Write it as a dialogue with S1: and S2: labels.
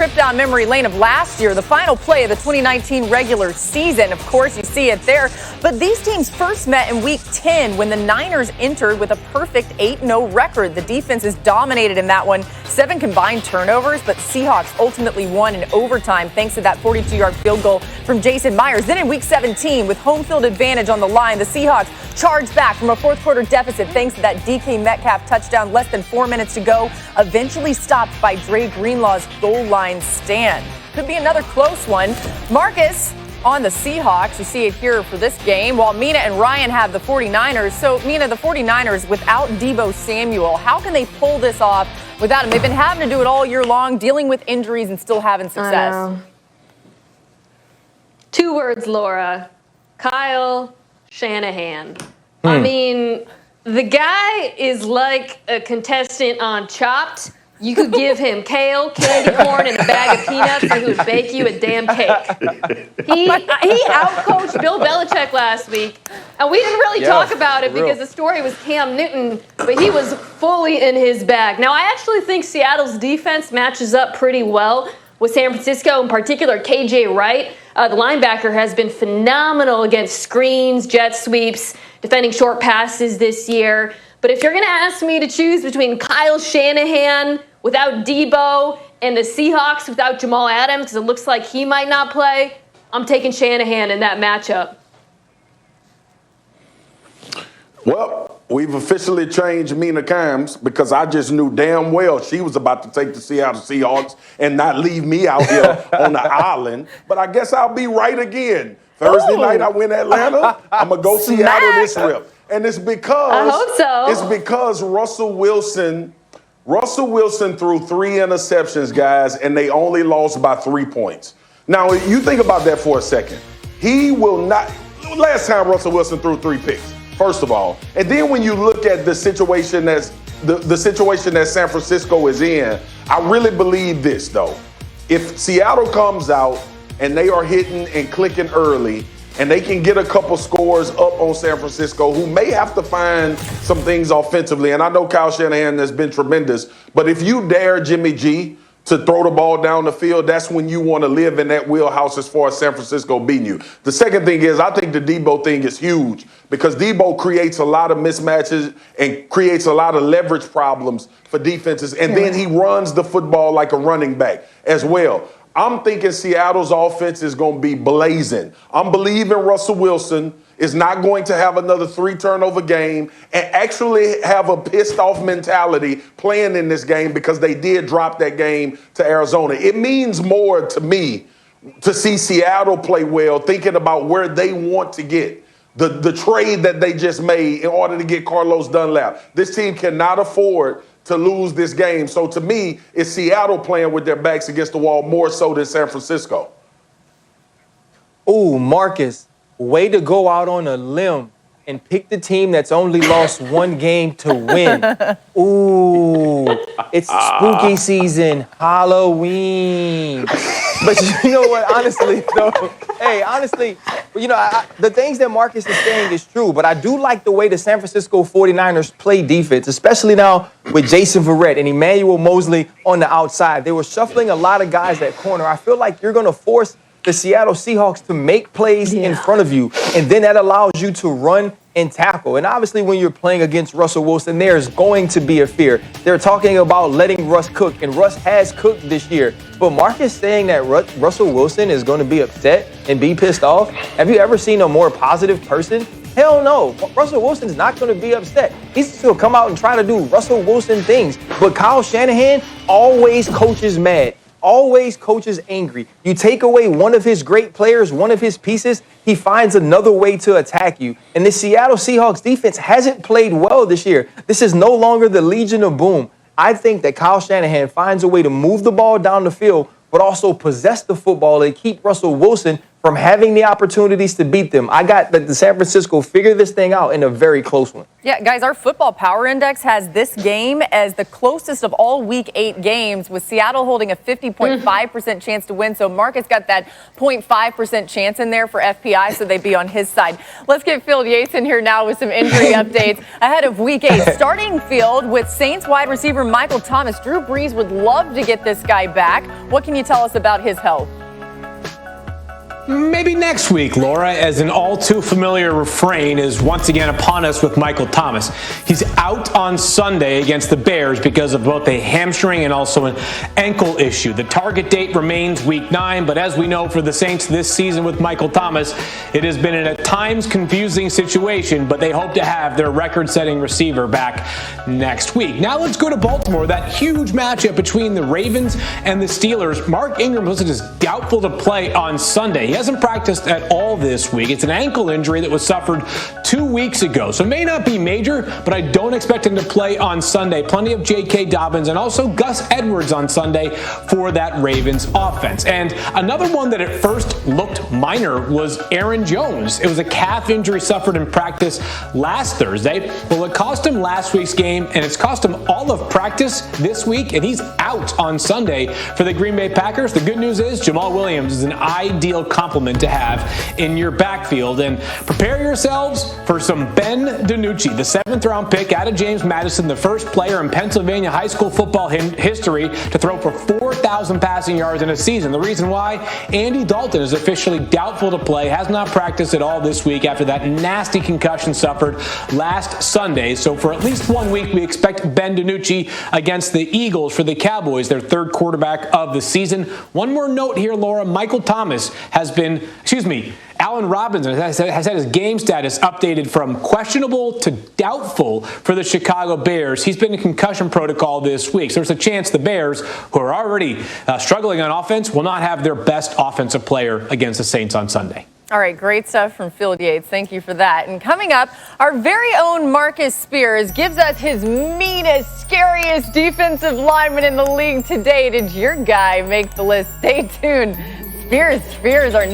S1: Trip down memory lane of last year, the final play of the 2019 regular season. Of course, you see it there. But these teams first met in Week 10 when the Niners entered with a perfect 8-0 record. The defenses dominated in that one. 7 combined turnovers, but Seahawks ultimately won in overtime thanks to that 42-yard field goal from Jason Myers. Then in Week 17, with home field advantage on the line, the Seahawks charged back from a fourth-quarter deficit thanks to that DK Metcalf touchdown less than 4 minutes to go, eventually stopped by Dre Greenlaw's goal line stand. Could be another close one. Marcus on the Seahawks. You see it here for this game, while Mina and Ryan have the 49ers. So, Mina, the 49ers without Deebo Samuel, how can they pull this off without him? They've been having to do it all year long, dealing with injuries and still having success.
S2: 2 words, Laura. Kyle Shanahan. I mean, the guy is like a contestant on Chopped. You could give him kale, candy corn, and a bag of peanuts, and he would bake you a damn cake. He outcoached Bill Belichick last week, and we didn't really talk about it because the story was Cam Newton, but he was fully in his bag. Now, I actually think Seattle's defense matches up pretty well with San Francisco, in particular KJ Wright. The linebacker has been phenomenal against screens, jet sweeps, defending short passes this year. But if you're going to ask me to choose between Kyle Shanahan without Deebo and the Seahawks without Jamal Adams, because it looks like he might not play, I'm taking Shanahan in that matchup.
S3: Well, we've officially changed Mina Kimes because I just knew damn well she was about to take the Seattle Seahawks and not leave me out here on the island. But I guess I'll be right again. Thursday night I win Atlanta. I'm going to go Seattle this rip. And it's because
S2: I hope so.
S3: It's because Russell Wilson threw 3 interceptions, guys, and they only lost by 3 points. Now, you think about that for a second. He will not. Last time Russell Wilson threw 3 picks, first of all. And then when you look at the situation the situation that San Francisco is in, I really believe this, though. If Seattle comes out and they are hitting and clicking early, and they can get a couple scores up on San Francisco, who may have to find some things offensively. And I know Kyle Shanahan has been tremendous, but if you dare Jimmy G to throw the ball down the field, that's when you want to live in that wheelhouse as far as San Francisco beating you. The second thing is, I think the Deebo thing is huge because Deebo creates a lot of mismatches and creates a lot of leverage problems for defenses. And then he runs the football like a running back as well. I'm thinking Seattle's offense is going to be blazing. I'm believing Russell Wilson is not going to have another 3-turnover game and actually have a pissed-off mentality playing in this game because they did drop that game to Arizona. It means more to me to see Seattle play well, thinking about where they want to get. The trade that they just made in order to get Carlos Dunlap. This team cannot afford to lose this game. So to me, it's Seattle playing with their backs against the wall more so than San Francisco.
S4: Ooh, Marcus, way to go out on a limb and pick the team that's only lost 1 game to win. Ooh, it's spooky season, Halloween. But you know what, honestly, though, the things that Marcus is saying is true, but I do like the way the San Francisco 49ers play defense, especially now with Jason Verrett and Emmanuel Mosley on the outside. They were shuffling a lot of guys at corner. I feel like you're going to force the Seattle Seahawks to make plays in front of you, and then that allows you to run and tackle. And obviously when you're playing against Russell Wilson, there's going to be a fear. They're talking about letting Russ cook, and Russ has cooked this year. But Marcus saying that Russell Wilson is going to be upset and be pissed off, have you ever seen a more positive person? Hell no. Russell Wilson's not going to be upset. He's still come out and try to do Russell Wilson things. But Kyle Shanahan always coaches mad. Always coaches angry. You take away one of his great players, one of his pieces, he finds another way to attack you. And the Seattle Seahawks defense hasn't played well this year. This is no longer the Legion of Boom. I think that Kyle Shanahan finds a way to move the ball down the field, but also possess the football and keep Russell Wilson from having the opportunities to beat them. I got that the San Francisco figure this thing out in a very close one.
S1: Yeah, guys, our football power index has this game as the closest of all week 8 games, with Seattle holding a 50.5% chance to win. So Marcus got that 0.5% chance in there for FPI, so they'd be on his side. Let's get Field Yates in here now with some injury updates ahead of week 8. Starting Field with Saints wide receiver Michael Thomas. Drew Brees would love to get this guy back. What can you tell us about his health?
S5: Maybe next week, Laura, as an all too familiar refrain is once again upon us with Michael Thomas. He's out on Sunday against the Bears because of both a hamstring and also an ankle issue. The target date remains week 9, but as we know for the Saints this season with Michael Thomas, it has been an at times confusing situation, but they hope to have their record-setting receiver back next week. Now let's go to Baltimore, that huge matchup between the Ravens and the Steelers. Mark Ingram listed as doubtful to play on Sunday. He hasn't practiced at all this week. It's an ankle injury that was suffered 2 weeks ago. So it may not be major, but I don't expect him to play on Sunday. Plenty of J.K. Dobbins and also Gus Edwards on Sunday for that Ravens offense. And another one that at first looked minor was Aaron Jones. It was a calf injury suffered in practice last Thursday. Well, it cost him last week's game, and it's cost him all of practice this week, and he's out on Sunday for the Green Bay Packers. The good news is Jamal Williams is an ideal complement to have in your backfield. And prepare yourselves for some Ben DiNucci, the 7th-round pick out of James Madison, the first player in Pennsylvania high school football history to throw for 4,000 passing yards in a season. The reason why? Andy Dalton is officially doubtful to play, has not practiced at all this week after that nasty concussion suffered last Sunday. So for at least 1 week, we expect Ben DiNucci against the Eagles for the Cowboys, their 3rd quarterback of the season. One more note here, Laura. Michael Thomas Allen Robinson has had his game status updated from questionable to doubtful for the Chicago Bears. He's been in concussion protocol this week. So there's a chance the Bears, who are already struggling on offense, will not have their best offensive player against the Saints on Sunday.
S1: All right, great stuff from Field Yates. Thank you for that. And coming up, our very own Marcus Spears gives us his meanest, scariest defensive lineman in the league today. Did your guy make the list? Stay tuned. Spears are